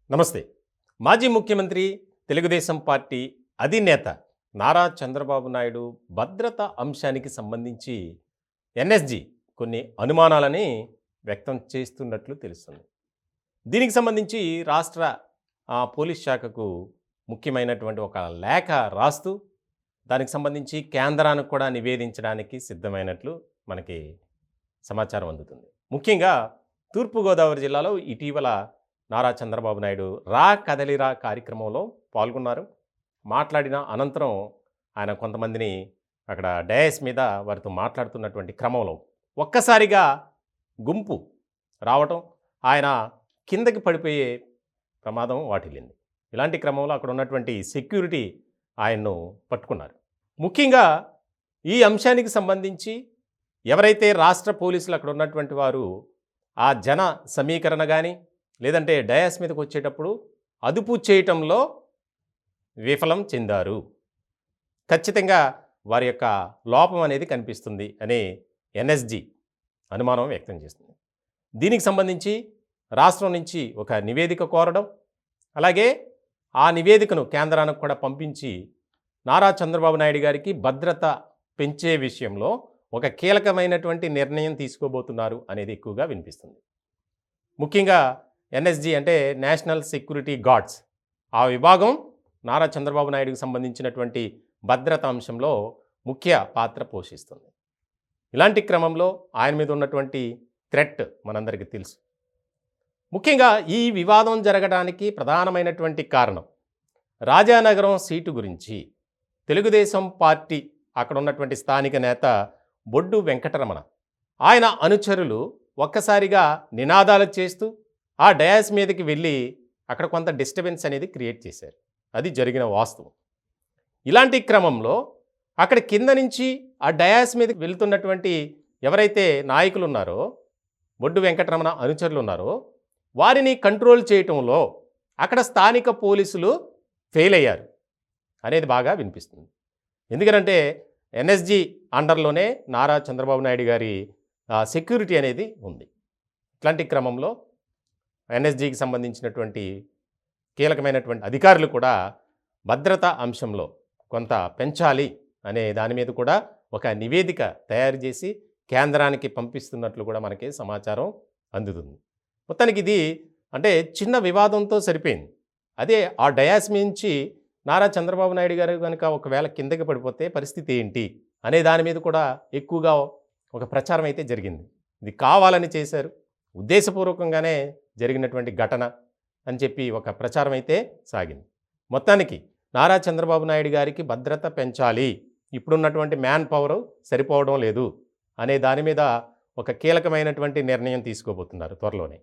నమస్తే. మాజీ ముఖ్యమంత్రి, తెలుగుదేశం పార్టీ అధినేత నారా చంద్రబాబు నాయుడు భద్రత అంశానికి సంబంధించి ఎన్ఎస్జీ కొన్ని అనుమానాలని వ్యక్తం చేస్తున్నట్లు తెలుస్తుంది. దీనికి సంబంధించి రాష్ట్ర పోలీస్ శాఖకు ముఖ్యమైనటువంటి ఒక లేఖ రాస్తూ దానికి సంబంధించి కేంద్రానికి కూడా నివేదించడానికి సిద్ధమైనట్లు మనకి సమాచారం అందుతుంది. ముఖ్యంగా తూర్పుగోదావరి జిల్లాలో ఇటీవల నారా చంద్రబాబు నాయుడు రా కదలిరా కార్యక్రమంలో పాల్గొన్నారు. మాట్లాడిన అనంతరం ఆయన కొంతమందిని అక్కడ డయాస్ మీద వారితో మాట్లాడుతున్నటువంటి క్రమంలో ఒక్కసారిగా గుంపు రావటం, ఆయన కిందకి పడిపోయే ప్రమాదం వాటిల్లింది. ఇలాంటి క్రమంలో అక్కడ ఉన్నటువంటి సెక్యూరిటీ ఆయన్ను పట్టుకున్నారు. ముఖ్యంగా ఈ అంశానికి సంబంధించి ఎవరైతే రాష్ట్ర పోలీసులు అక్కడ ఉన్నటువంటి వారు ఆ జన సమీకరణ కానీ లేదంటే డయాస్ మీదకి వచ్చేటప్పుడు అదుపు చేయటంలో విఫలం చెందారు. ఖచ్చితంగా వారి యొక్క లోపం అనేది కనిపిస్తుంది అని ఎన్ఎస్జీ అనుమానం వ్యక్తం చేస్తుంది. దీనికి సంబంధించి రాష్ట్రం నుంచి ఒక నివేదిక కోరడం, అలాగే ఆ నివేదికను కేంద్రానికి కూడా పంపించి నారా చంద్రబాబు నాయుడు గారికి భద్రత పెంచే విషయంలో ఒక కీలకమైనటువంటి నిర్ణయం తీసుకోబోతున్నారు అనేది ఎక్కువగా వినిపిస్తుంది. ముఖ్యంగా ఎన్ఎస్జీ అంటే నేషనల్ సెక్యూరిటీ గార్డ్స్, ఆ విభాగం నారా చంద్రబాబు నాయుడుకి సంబంధించినటువంటి భద్రత అంశంలో ముఖ్య పాత్ర పోషిస్తుంది. ఇలాంటి క్రమంలో ఆయన మీద ఉన్నటువంటి థ్రెట్ మనందరికీ తెలుసు. ముఖ్యంగా ఈ వివాదం జరగడానికి ప్రధానమైనటువంటి కారణం రాజానగరం సీటు గురించి తెలుగుదేశం పార్టీ అక్కడ ఉన్నటువంటి స్థానిక నేత బొడ్డు వెంకటరమణ, ఆయన అనుచరులు ఒక్కసారిగా నినాదాలు చేస్తూ ఆ డయాస్ మీదకి వెళ్ళి అక్కడ కొంత డిస్టర్బెన్స్ అనేది క్రియేట్ చేశారు. అది జరిగిన వాస్తవం. ఇలాంటి క్రమంలో అక్కడ కింద నుంచి ఆ డయాస్ మీదకి వెళ్తున్నటువంటి ఎవరైతే నాయకులు ఉన్నారో, బొడ్డు వెంకటరమణ అనుచరులు ఉన్నారో, వారిని కంట్రోల్ చేయటంలో అక్కడ స్థానిక పోలీసులు ఫెయిల్ అయ్యారు అనేది బాగా వినిపిస్తుంది. ఎందుకంటే ఎన్ఎస్జీ అండర్లోనే నారా చంద్రబాబు నాయుడు గారి సెక్యూరిటీ అనేది ఉంది. ఇట్లాంటి క్రమంలో ఎన్ఎస్జీకి సంబంధించినటువంటి కీలకమైనటువంటి అధికారులు కూడా భద్రతా అంశంలో కొంత పెంచాలి అనే దాని మీద కూడా ఒక నివేదిక తయారు చేసి కేంద్రానికి పంపిస్తున్నట్లు కూడా మనకి సమాచారం అందుతుంది. మొత్తానికి ఇది అంటే చిన్న వివాదంతో సరిపోయింది. అదే ఆ డయాస్ నుంచి నారా చంద్రబాబు నాయుడు గారు కనుక ఒకవేళ కిందకి పడిపోతే పరిస్థితి ఏంటి అనే దాని మీద కూడా ఎక్కువగా ఒక ప్రచారం అయితే జరిగింది. ఇది కావాలని చేశారు, ఉద్దేశపూర్వకంగానే జరిగినటువంటి ఘటన అని చెప్పి ఒక ప్రచారం అయితే సాగింది. మొత్తానికి నారా చంద్రబాబు నాయుడు గారికి భద్రత పెంచాలి, ఇప్పుడున్నటువంటి మ్యాన్ పవర్ సరిపోవడం లేదు అనే దాని మీద ఒక కీలకమైనటువంటి నిర్ణయం తీసుకోబోతున్నారు త్వరలోనే.